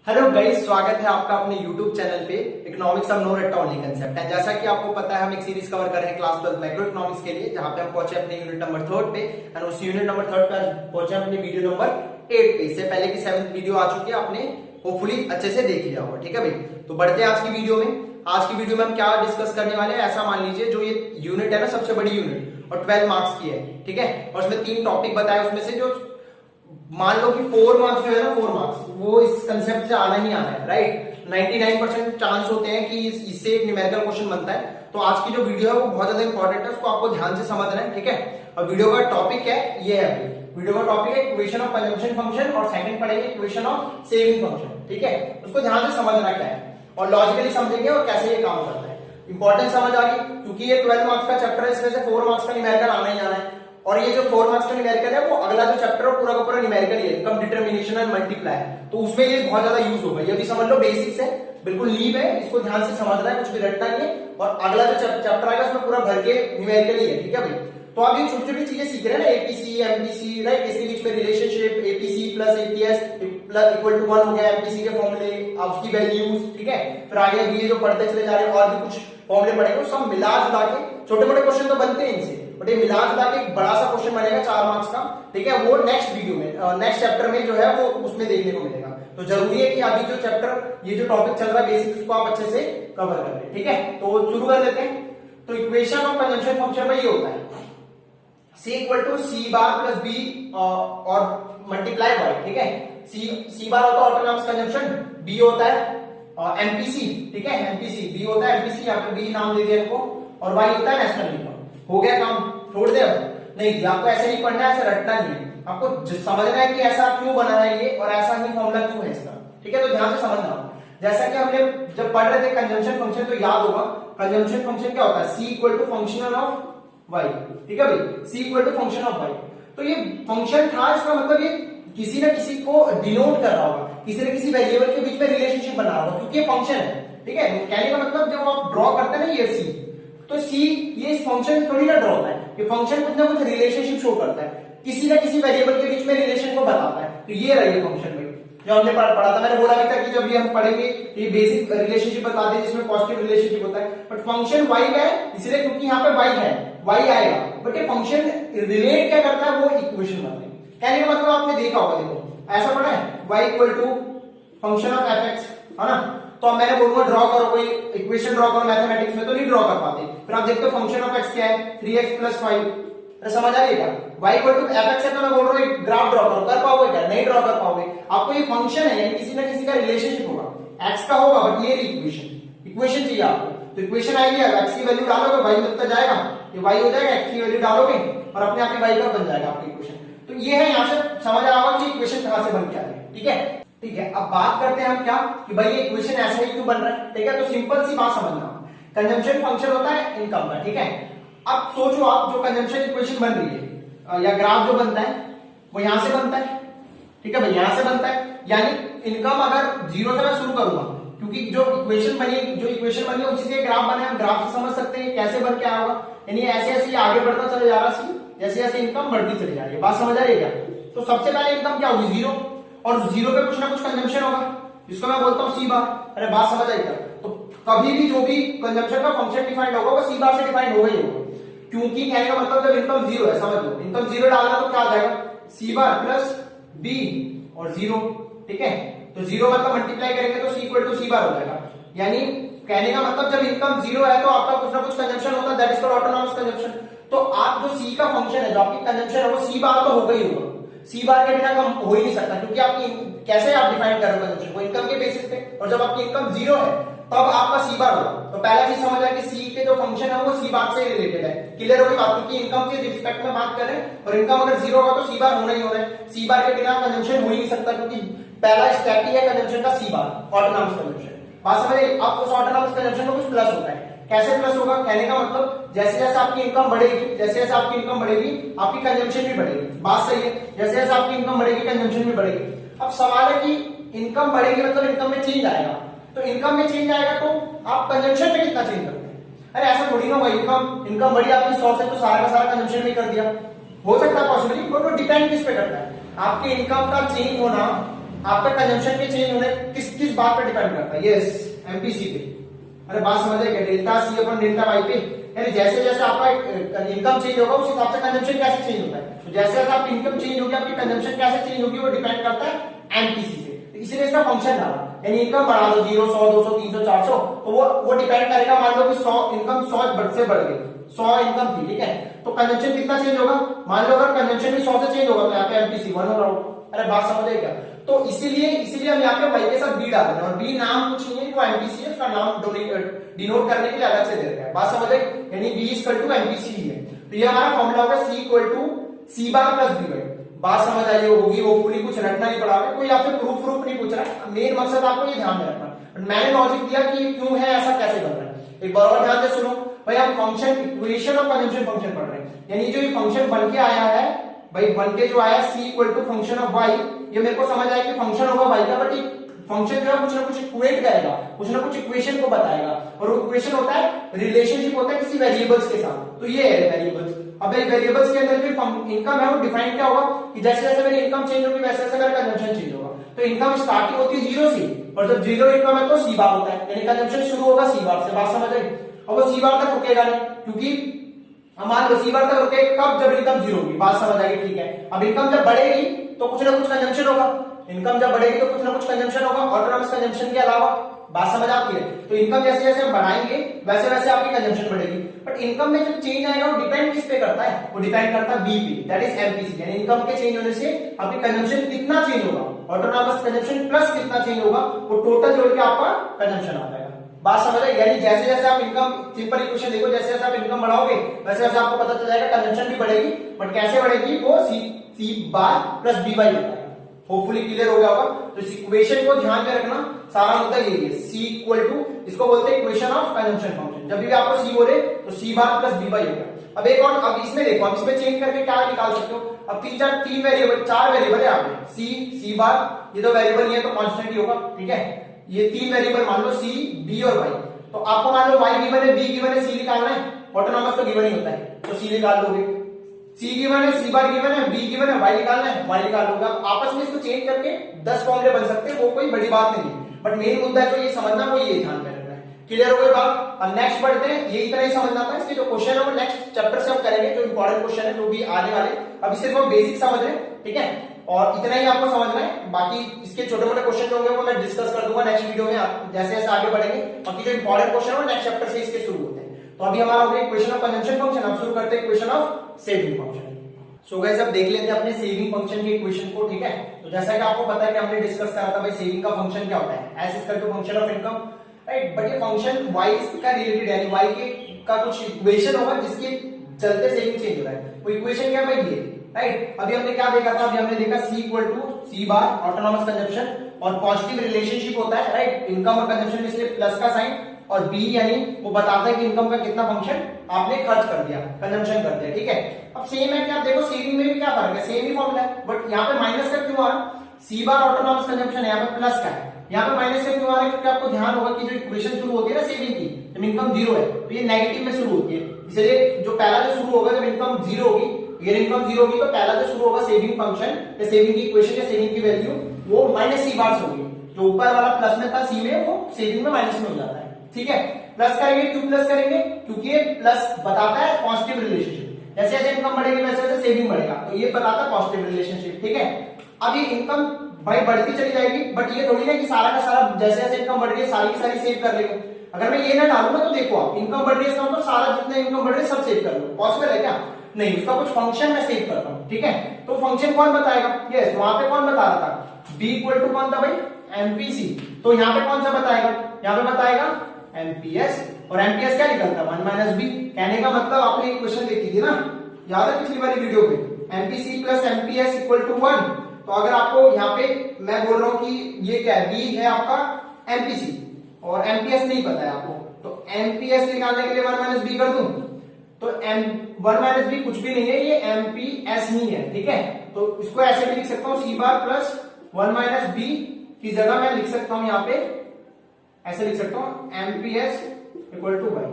Hello guys, स्वागत है आपका अपने YouTube चैनल पे इकोनॉमिक्स ऑफ नो रट्टा ओनली कंसेप्ट। है जैसा कि आपको पता है, हम एक सीरीज कवर कर रहे हैं क्लास 12 मैक्रो इकोनॉमिक्स के लिए, जहां पे हम पहुंचे अपने यूनिट नंबर 3 पे एंड उस यूनिट नंबर 3 पे पहुंचे अपने वीडियो नंबर 8 पे। इससे पहले की 7th वीडियो आ चुकी है, आपने होपफुली अच्छे से देख लिया होगा। ठीक है भाई, तो बढ़ते हैं आज की वीडियो में। आज की वीडियो में हम क्या डिस्कस करने वाले हैं, ऐसा मान लीजिए जो ये यूनिट है ना, सबसे बड़ी यूनिट और 12 मार्क्स की है। ठीक है, और उसमें 3 टॉपिक बताए, उसमें से जो मान लो कि 4 मार्क्स जो है ना, 4 मार्क्स वो इस कंसेप्ट से आना ही आना है, राइट। 99% चांस होते हैं कि इससे एक न्यूमेरिकल क्वेश्चन बनता है। तो आज की जो वीडियो है वो बहुत ज्यादा इंपॉर्टेंट है, उसको आपको ध्यान से समझना है। ठीक है, और वीडियो का टॉपिक है ये है, वीडियो का टॉपिक है इक्वेशन ऑफ कंजम्पशन फंक्शन और सेकंड पढ़ेंगे इक्वेशन ऑफ सेविंग फंक्शन। ठीक है, उसको ध्यान से समझना क्या है और लॉजिकली समझेंगे और कैसे ये काम करता है। इंपॉर्टेंस समझ आ गई, क्योंकि ये 12 मार्क्स का चैप्टर है, इसमें से 4 मार्क्स का न्यूमेरिकल आना ही आना है। और ये जो 4 मार्क्स का न्यूमेरिकल है, वो अगला जो चैप्टर है पूरा का पूरा न्यूमेरिकल है, इनकम डिटरमिनेशन एंड मल्टीप्लाई। तो उसमें ये बहुत ज्यादा यूज होगा। ये भी समझ लो, बेसिक्स है, बिल्कुल नींव है, इसको ध्यान से समझना है, कुछ भी रटना नहीं है। और अगला जो चैप्टर आएगा उसमें पूरा भर के न्यूमेरिकल ही है। ठीक है भाई, तो आप ये छोटी छोटी चीजें सीख रहे हैं ना, एपीसी एमपीसी, राइट। इसके बीच में relationship APC plus APS equal to 1 हो गया, एमपीसी के फॉर्मूले, उसकी वैल्यूज। ठीक है, फिर आगे भी जो पढ़ते चले जा रहे हैं और भी कुछ फॉर्मूले पढ़ेंगे, सब मिला जुला के छोटे मोटे क्वेश्चन तो बनते हैं इनसे, बट ये मिला जुला के एक बड़ा सा क्वेश्चन बनेगा 4 मार्क्स का। ठीक है, वो नेक्स्ट वीडियो में नेक्स्ट चैप्टर में जो है वो उसमें देखने को मिलेगा। तो जरूरी है कि अभी जो चैप्टर ये जो टॉपिक चल रहा है बेसिक, उसको आप अच्छे से कवर कर लें। ठीक है, तो शुरू कर लेते हैं। तो इक्वेशन ऑफ कंजम्पशन फंक्शन में ये होता है C equal to C bar plus B और मल्टीप्लाई बाय। ठीक है, सी बार होता है ऑटोनॉमस कंजम्पशन, बी होता है एमपीसी। ठीक है, एमपीसी बी होता है एमपीसी, यहाँ पे बी नाम दे दिया इनको, और वाई होता है नेशनल इनकम। हो गया काम, छोड़ दे। अब नहीं, आपको ऐसे नहीं पढ़ना है, ऐसे रटना नहीं है, आपको समझना है कि ऐसा क्यों बना है ये और ऐसा ही फॉर्मूला क्यों है इसका। ठीक है, तो ध्यान से समझना। जैसा कि हमने जब पढ़ रहे थे कंजम्पशन फंक्शन, तो याद होगा कंजम्पशन फंक्शन क्या होता है, C equal to functional of Y. ठीक है भाई, C equal to function of Y. तो ये फंक्शन था, इसका मतलब ये किसी ना किसी को डिनोट कर रहा होगा, किसी न किसी वेरिएबल के बीच में रिलेशनशिप बना रहा होगा, क्योंकि ये फंक्शन है। ठीक है, कहने का मतलब जब आप ड्रॉ करते हैं ना ये सी, तो सी ये इस फंक्शन थोड़ी ना ड्रॉ होता है, ये फंक्शन कुछ ना कुछ रिलेशनशिप शो करता है, किसी ना किसी वेरिएबल के बीच में रिलेशन को बताता है। तो ये रही फंक्शन भाई, जो हमने पढ़ा था। मैंने बोला भी था कि जब ये हम पढ़ेंगे ये बेसिक रिलेशनशिप बताते हैं जिसमें पॉजिटिव रिलेशनशिप होता है। बट फंक्शन वाई का है, इसलिए क्योंकि यहाँ पे वाई है, वाई आएगा, बट ये फंक्शन रिलेट क्या करता है, वो इक्वेशन बनाते हैं। कहने का मतलब आपने देखा होगा, देखो ऐसा पढ़ा है, y equal to function of f x, है ना। तो अब मैंने बोलूंगा ड्रॉ करो, कोई इक्वेशन ड्रॉ करो, मैथमेटिक्स में तो नहीं ड्रॉ कर पाते। फिर आप देखते हो फंक्शन ऑफ एक्स क्या है, 3x प्लस 5। समझ आ गया, y equal to f x है, तो मैं बोल रहा हूँ ग्राफ ड्रॉ करो, कर पाओगे क्या, नहीं ड्रॉ कर पाओगे। आपको ये फंक्शन है, किसी ना किसी का रिलेशनशिप होगा, x का होगा, बट ये इक्वेशन चाहिए आपको। तो इक्वेशन आएगी, अब x की वैल्यू डालोगे, y मिलता जाएगा, ये y हो जाएगा, x की वैल्यू डालोगे और अपने आप y का बन जाएगा आपकी इक्वेशन। तो ये है, यहां से समझ आ रहा कि इक्वेशन कहां से बन के आ रही है। ठीक है, ठीक है। अब बात करते हैं हम क्या कि भाई ये इक्वेशन ऐसा ही क्यों बन रहा है। ठीक है, तो सिंपल सी बात समझना, कंजम्पशन फंक्शन होता है इनकम का। ठीक है, अब सोचो आप, जो कंजम्पशन इक्वेशन बन रही है या ग्राफ जो बनता है वो यहां से बनता है। ठीक है भाई, यहां से बनता है, यानी इनकम अगर जीरो से मैं शुरू करूंगा, क्योंकि जो इक्वेशन बनी है उसी से ग्राफ बना है, हम ग्राफ से समझ सकते हैं कैसे बन के आया होगा। यानी ऐसे ऐसे आगे बढ़ता चले जा रहा सी, जैसे जैसे इनकम बढ़ती चली जा रही है। बात समझ आ रही है क्या। तो सबसे पहले इनकम क्या होगी, जीरो, और जीरो पे कुछ ना कुछ कंजम्पशन होगा, जिसको मैं बोलता हूँ सी बार। अरे बात समझ आई क्या। तो कभी भी जो भी कंजम्पशन का फंक्शन डिफाइंड होगा वो सी बार से डिफाइंड होगा ही होगा, क्योंकि कहने का मतलब जब इनकम जीरो है, समझ लो इनकम जीरो डालना तो क्या आ जाएगा, सी बार प्लस बी और जीरो। ठीक है, तो जीरो मतलब मल्टीप्लाई करेंगे तो सी इक्वल टू सी बार हो जाएगा। यानी कहने का मतलब जब इनकम जीरो है तो आपका कुछ ना कुछ कंजम्पशन होता है, that is called autonomous consumption. तो आप जो सी का फंक्शन है, जो आपकी कंजम्पशन है, वो सी बार तो होगा ही होगा, सी बार के बिना कम हो ही नहीं सकता, क्योंकि आपकी कैसे आप डिफाइन कर रहे हो कंजम्पशन को, इनकम के बेसिस पे। और जब आपकी इनकम जीरो है तब आपका सी बार होगा। तो पहला चीज समझ आया कि सी के जो फंक्शन है वो सी बार से रिलेटेड है। क्लियर होगी बात, क्योंकि इनकम के रिस्पेक्ट में बात करें और इनकम अगर जीरो होगा तो सी बार होना ही होना है। सी बार के बिना कंजम्पशन हो ही नहीं सकता, क्योंकि पहला स्टेप ही है कंजम्पशन का, सी बार, ऑटोनॉमस कंजम्पशन। बात समझिए, अब उस ऑटोनॉमस कंजम्पशन में कुछ प्लस होता है। कैसे प्लस होगा, कहने का मतलब जैसे जैसे आपकी इनकम बढ़ेगी, जैसे जैसे आपकी इनकम बढ़ेगी आपकी कंजम्पशन भी बढ़ेगी। बात सही है, जैसे जैसे आपकी इनकम बढ़ेगी कंजम्पशन भी बढ़ेगी। अब सवाल है कि इनकम बढ़ेगी मतलब इनकम में चेंज आएगा, तो इनकम में चेंज आएगा तो आप कंजम्पशन में कितना चेंज करते हैं। अरे ऐसा थोड़ी ना होगा, इनकम बढ़ी आपकी 100 से, तो सारा का सारा कंजम्पशन में कर दिया। हो सकता है पॉसिबली, बट वो डिपेंड किस पे करता है। आपके इनकम का चेंज होना आपका कंजम्पशन के चेंज होने किस किस बात पे डिपेंड करता है? यस, एमपीसी पे। अरे बात समझ आए क्या? डेल्टा सी अपन डेल्टा वाई पे, यानी जैसे जैसे आपका इनकम चेंज होगा उस हिसाब से कंजम्पशन कैसे चेंज होता है। तो जैसे जैसे आपकी इनकम चेंज होगी आपकी कंजम्पशन कैसे चेंज होगी वो डिपेंड करता है एमपीसी से। तो इसीलिए इसका फंक्शन डाला, यानी इनकम बढ़ा दो 0, 100, 200, 300, 400, तो वो डिपेंड करेगा। मान लो कि 100 इनकम 100 से बढ़ गई, 100 इनकम थी, ठीक है, तो कंजम्पशन कितना चेंज होगा? मान लो अगर कंजम्पशन भी 100 से चेंज होगा तो यहाँ पे एमपीसी 1 हो रहा होगा। अरे बात समझ आए क्या? तो इसीलिए हम यहाँ पे वाई के साथ बी डाल रहे हैं, और बी नाम कुछ नहीं है, वो एमपीसी है, उसका नाम डिनोट करने के लिए अलग से दे रखा है। बात समझ आई? यानी बी इक्वल टू एमपीसी ही है। तो ये हमारा फॉर्मूला होगा C equal to C bar plus B Y. बात समझ आई होगी, होपफुली कुछ रटना नहीं पड़ा, कोई आपसे प्रूफ नहीं पूछ रहा, मेन मकसद आपको ये ध्यान में रखना। मैंने लॉजिक दिया कि क्यों है ऐसा, कैसे बन रहा है। एक बार और ध्यान से सुनो भाई, हम फंक्शन इक्वेशन और कंजम्पशन फंक्शन पढ़ रहे हैं, यानी जो ये फंक्शन बन के आया है भाई, बन के जो आया C equal to function of Y, ये मेरे को समझ आया कि फंक्शन होगा वाई का, बट फंक्शन जो है कुछ ना कुछ इक्वेट करेगा, कुछ ना कुछ इक्वेशन को बताएगा, और वो इक्वेशन होता है रिलेशनशिप होता है किसी वेरिएबल्स के साथ। तो ये है वेरिएबल्स। अब वेरिएबल्स के अंदर जो इनकम है वो डिफाइन क्या होगा कि जैसे जैसे मेरी इनकम चेंज होगी वैसे वैसे मेरा कंजम्पशन चेंज होगा। तो इनकम स्टार्टिंग होती है 0 से, और जब 0 इनकम है तो सी बार होता है, यानी कंजम्पशन शुरू होगा सी बार से। बात समझ आई? और वो सी बार तक रुकेगा नहीं, क्योंकि हमारे रिसीवर तक रुके कब? जब इनकम 0 होगी। बात समझ आएगी? ठीक है। अब इनकम जब बढ़ेगी तो कुछ ना कुछ कंजम्पशन होगा, इनकम जब बढ़ेगी तो कुछ ना कुछ कंजम्पशन होगा, ऑटोनॉमस कंजम्पशन के अलावा। बात समझ आती है? तो इनकम जैसे जैसे हम बढ़ाएंगे वैसे वैसे आपकी कंजम्पशन बढ़ेगी, बट इनकम में जो चेंज आएगा वो डिपेंड किस पे करता है? वो डिपेंड करता है बी पे, दैट इज एमपीसी। यानी इनकम के चेंज होने से आपकी कंजम्पशन कितना चेंज होगा, ऑटोनॉमस कंजम्पशन प्लस कितना चेंज होगा, वो टोटल जोड़ के आपका कंजम्पशन आता है। बात समझ आई? यानी जैसे जैसे आप इनकम, सिंपल इक्वेशन देखो, जैसे जैसे आप इनकम बढ़ाओगे वैसे वैसे आपको पता चल जाएगा कंजम्पशन भी बढ़ेगी, बट कैसे बढ़ेगी? वो सी बार प्लस बी वाई होता है। होपफुली क्लियर हो गया होगा। तो इस इक्वेशन को ध्यान में रखना, सारा मुद्दा यही है। सी इक्वल टू, इसको बोलते हैं इक्वेशन ऑफ कंजम्पशन फंक्शन। जब भी आपको सी बोले तो सी बार प्लस बी वाई होगा। अब एक और, अब इसमें देखो, अब इसमें चेंज करके क्या निकाल सकते हो? अब 3 वेरिएबल, 4 वेरिएबल है आपने, सी बार, ये तो वेरिएबल है तो कांस्टेंट ही होगा, ठीक है। ये 3 वेरिएबल मान लो सी, बी और वाई, तो आपको मान लो वाई गिवन है, बी गिवन है, सी निकालना है। ऑटोनॉमस तो गिवन ही होता है, तो सी निकाल लोगे। सी गिवन है, सी बार गिवन है, बी गिवन है, वाई निकालना है, वाई निकाल लोगे। आपस में इसको चेंज करके 10 फॉर्मूले बन सकते हैं, वो कोई बड़ी बात नहीं है, बट मेन मुद्दा जो ये समझना वो ये ध्यान में रखना है। क्लियर हो गई बात? अब नेक्स्ट बढ़ते हैं, ये इतना ही समझना था। इसके जो क्वेश्चन है वो नेक्स्ट चैप्टर से हम करेंगे, जो इंपॉर्टेंट क्वेश्चन है जो भी आने वाले। अभी सिर्फ हम बेसिक समझ रहे हैं, ठीक है, और इतना ही आपको समझना है। बाकी इसके छोटे मोटे क्वेश्चन होंगे वो मैं डिस्कस कर दूंगा नेक्स्ट वीडियो में, जैसे जैसे आगे बढ़ेंगे। बाकी जो इंपॉर्टेंट क्वेश्चन है वो नेक्स्ट चैप्टर से इसके शुरू होते हैं। तो अभी हमारा हो गया इक्वेशन ऑफ कंजम्पशन फंक्शन, अब शुरू करते हैं equation of saving function. So guys, अब देख लेते हैं अपने सेविंग फंक्शन के इक्वेशन को, ठीक है। तो जैसा कि आपको पता है कि हमने डिस्कस करा था भाई सेविंग का फंक्शन क्या होता है, s equal to function of income, right. But ये फंक्शन वाई का रिलेटेड है, वाई के का कुछ इक्वेशन होगा जिसके चलते सेविंग चेंज हो रहा है। वो इक्वेशन क्या भाई? ये, राइट। अभी हमने क्या देखा था? अभी हमने देखा C equal to C bar autonomous consumption, और पॉजिटिव रिलेशनशिप होता है, राइट, इनकम और कंजम्पशन में, इसलिए प्लस का साइन, और बी यानी वो बताता है कि इनकम का कितना फंक्शन आपने खर्च कर दिया, कंजम्पशन कर दिया, ठीक है। अब सेम है कि आप देखो सेविंग में भी क्या फर्क है, सेम ही फॉर्मूला है, बट यहाँ पे माइनस का क्यों आ रहा? सी बार ऑटोनॉमस कंजम्पशन है, यहाँ पे प्लस का है, यहाँ पे माइनस का क्यों आ रहा है? क्योंकि आपको ध्यान होगा कि जो इक्वेशन शुरू होती है ना सेविंग की, जब इनकम 0 है तो ये नेगेटिव में शुरू होती है, इसलिए जो पहला जो शुरू होगा, जब इनकम 0 होगी, अगर इनकम 0 होगी तो पहला जो शुरू होगा सेविंग फंक्शन या सेविंग की इक्वेशन या सेविंग की वैल्यू वो माइनस सी बार होगी। जो ऊपर वाला प्लस में था सी में, वो सेविंग में माइनस में हो जाता है, ठीक है। प्लस करेंगे, क्यों प्लस करेंगे? क्योंकि ये प्लस बताता है पॉजिटिव रिलेशनशिप, जैसे जैसे इनकम बढ़ेगी वैसे वैसे सेविंग बढ़ेगा, तो ये बताता है पॉजिटिव रिलेशनशिप, ठीक है। अब ये इनकम भाई बढ़ती चली जाएगी, बट ये थोड़ी ना कि सारा का सारा जैसे जैसे इनकम बढ़ रही है सारी की सारी सेव कर लेंगे। अगर मैं ये ना डालूंगा तो देखो आप, इनकम बढ़ रही है इसका मतलब सारा जितना इनकम बढ़ रही है सब सेव कर लो, पॉसिबल है क्या? नहीं, उसका कुछ फंक्शन मैं सेव करता हूं, ठीक है। तो फंक्शन कौन बताएगा? यस, वहां पे कौन बता रहा था? बी इक्वल टू कौन था भाई? एमपीसी। तो यहाँ पे कौन सा बताएगा? यहाँ पे बताएगा एमपीएस, और एमपीएस क्या निकलता है? 1 माइनस बी। कहने का मतलब आपने एक क्वेश्चन देखी थी ना, याद है पिछली वाली वीडियो पे, MPC plus MPS equal to 1। तो अगर आपको यहाँ पे मैं बोल रहा हूं कि ये क्या है, बी है आपका एमपीसी, और एमपीएस नहीं पता है आपको, तो एमपीएस निकालने के लिए 1 माइनस बी कर दूं, तो एम 1 माइनस बी कुछ भी नहीं है, ये एमपीएस ही है, ठीक है। तो इसको ऐसे भी लिख सकता हूं, सी बार प्लस 1 माइनस बी की जगह मैं लिख सकता हूं यहाँ पे ऐसे लिख सकता हूं, एमपीएस इक्वल टू वाई।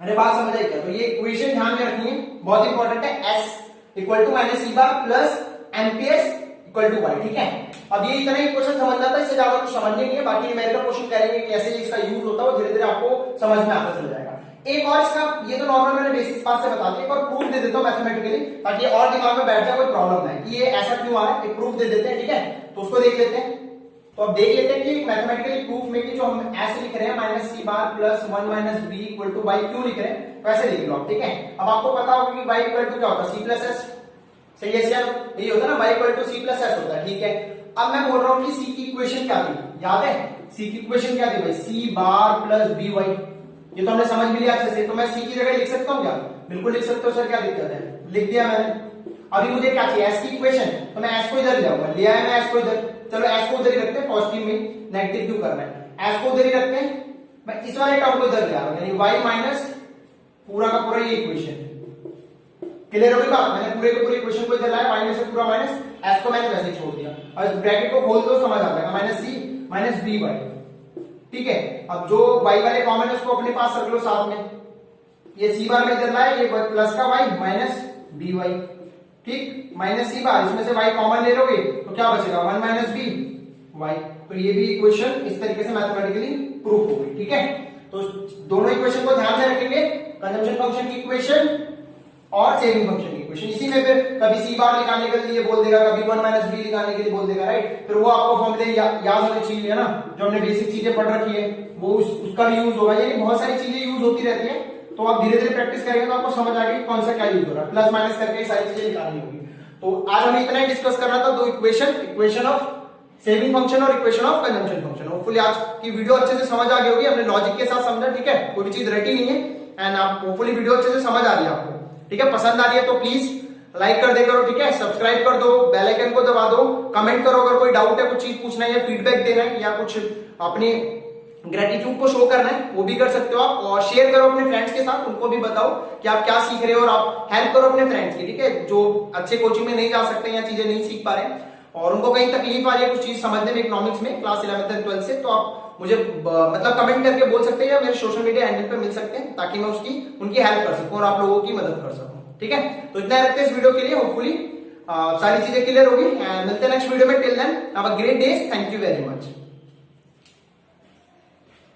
अरे बात समझ आई क्या? तो ये इक्वेशन ध्यान में रखनी है, बहुत इंपॉर्टेंट है। S equal to minus c bar plus MPS equal to y, ठीक है। अब ये इतना ही क्वेश्चन समझना था, इससे ज्यादा कुछ समझने नहीं है। बाकी न्यूमेरिकल क्वेश्चन करेंगे कैसे इसका यूज होता है, वो धीरे धीरे आपको समझ में आता चल जाएगा। एक और इसका, ये तो नॉर्मल मैंने बेसिक पार्ट से बता दिया, एक और प्रूफ दे देता हूं मैथमेटिकली, ताकि और दिमाग में बैठ जाए, कोई प्रॉब्लम नहीं कि ये ऐसा क्यों आ रहा है। एक प्रूफ दे देते हैं, ठीक है। तो उसको देख लेते हैं। तो अब देख लेते हैं कि मैथमेटिकली प्रूफ में कि जो हम ऐसे लिख रहे हैं minus c bar plus 1 minus b equal to y क्यों लिख रहे हैं, वैसे लिख लो आप, ठीक है। अब आपको पता होगा कि वाई इक्वल टू क्या होता है, सी प्लस एस, सही है सर, यही होता है ना, y equal to c plus s होता है, ठीक है। अब मैं बोल रहा हूं कि सी की इक्वेशन क्या थी, याद है सी की इक्वेशन क्या थी भाई, सी बार प्लस बी वाई, ये तो हमने समझ भी लिया अच्छे से। तो मैं सी की जगह लिख सकता हूं क्या, बिल्कुल लिख सकते हो सर, क्या दिक्कत है, लिख दिया मैंने। अभी मुझे क्या चाहिए, एस की इक्वेशन, तो मैं एस को इधर ले आऊंगा, लिया है मैं एस को इधर, चलो एस को उधर ही रखते हैं, पॉजिटिव में नेगेटिव क्यों करना है, एस को उधर ही रखते हैं। मैं इस वाले टर्म को इधर ले आ रहा हूं, यानी वाई माइनस पूरा का पूरा ये इक्वेशन, क्लियर होगी बात। मैंने पूरे के पूरे इक्वेशन को इधर लाया, वाई में से पूरा माइनस, एस को मैंने वैसे छोड़ दिया, और इस ब्रैकेट को खोल दो, समझ आ जाएगा, माइनस सी माइनस बी वाई, ठीक है। अब जो वाई वाले कॉमन है उसको अपने पास रख लो साथ में, ये सी बार में इधर लाया, ये प्लस का वाई माइनस बी वाई, ठीक, माइनस सी बार, इसमें से वाई कॉमन ले लोगे तो क्या बचेगा, 1 माइनस बी वाई। तो ये भी इक्वेशन इस तरीके से मैथमेटिकली प्रूफ हो गई, ठीक है। तो दोनों इक्वेशन को ध्यान से रखेंगे, कंजम्पशन फंक्शन की इक्वेशन और सेविंग फंक्शन की इक्वेशन। इसी में फिर कभी सी बार निकालने के लिए बोल देगा, कभी 1 माइनस बी निकालने के लिए बोल देगा, राइट। फिर वो आपको फॉर्मूले याद होने चाहिए ना, जो हमने बेसिक चीजें पढ़ रखी है वो उसका भी यूज होगा, यानी बहुत सारी चीजें यूज होती रहती है। तो आप धीरे धीरे प्रैक्टिस करेंगे तो आपको समझ आ गई कौन सा क्या यूज हो रहा है, प्लस माइनस करके सारी चीजें निकालनी होगी। तो आज हमें इतना ही डिस्कस करना था, दो इक्वेशन ऑफ सेविंग फंक्शन और equation of consumption function. Hopefully आज की वीडियो अच्छे से समझ आ गई होगी, हमने लॉजिक के साथ समझा, ठीक है, कोई भी चीज रटी नहीं है, एंड आप होपफुली वीडियो अच्छे से समझ आ रही है आपको, ठीक है। पसंद आ रही है तो प्लीज लाइक कर दे करो, ठीक है, सब्सक्राइब कर दो, बेल आइकन को दबा दो, कमेंट करो अगर कोई डाउट है, कुछ चीज पूछना है या फीडबैक देना है या कुछ अपनी ग्रेटिट्यूड को शो करना है, वो भी कर सकते हो आप। और शेयर करो अपने फ्रेंड्स के साथ, उनको भी बताओ कि आप क्या सीख रहे हो, और आप हेल्प करो अपने फ्रेंड्स की, ठीक है, जो अच्छे कोचिंग में नहीं जा सकते या चीजें नहीं सीख पा रहे और उनको कहीं तकलीफ आ रही है कुछ चीज समझने में इकोनॉमिक्स में क्लास 11th एंड 12th से, तो आप मुझे मतलब कमेंट करके बोल सकते हैं या मेरे सोशल मीडिया हैंडल पे मिल सकते हैं, ताकि मैं उनकी हेल्प कर सकूं और आप लोगों की मदद कर सकूं, ठीक है। तो इतना रखते हैं इस वीडियो के लिए, होपफुली सारी चीजें क्लियर होगी, एंड मिलते हैं नेक्स्ट वीडियो में। Till then have a great day, thank you very much.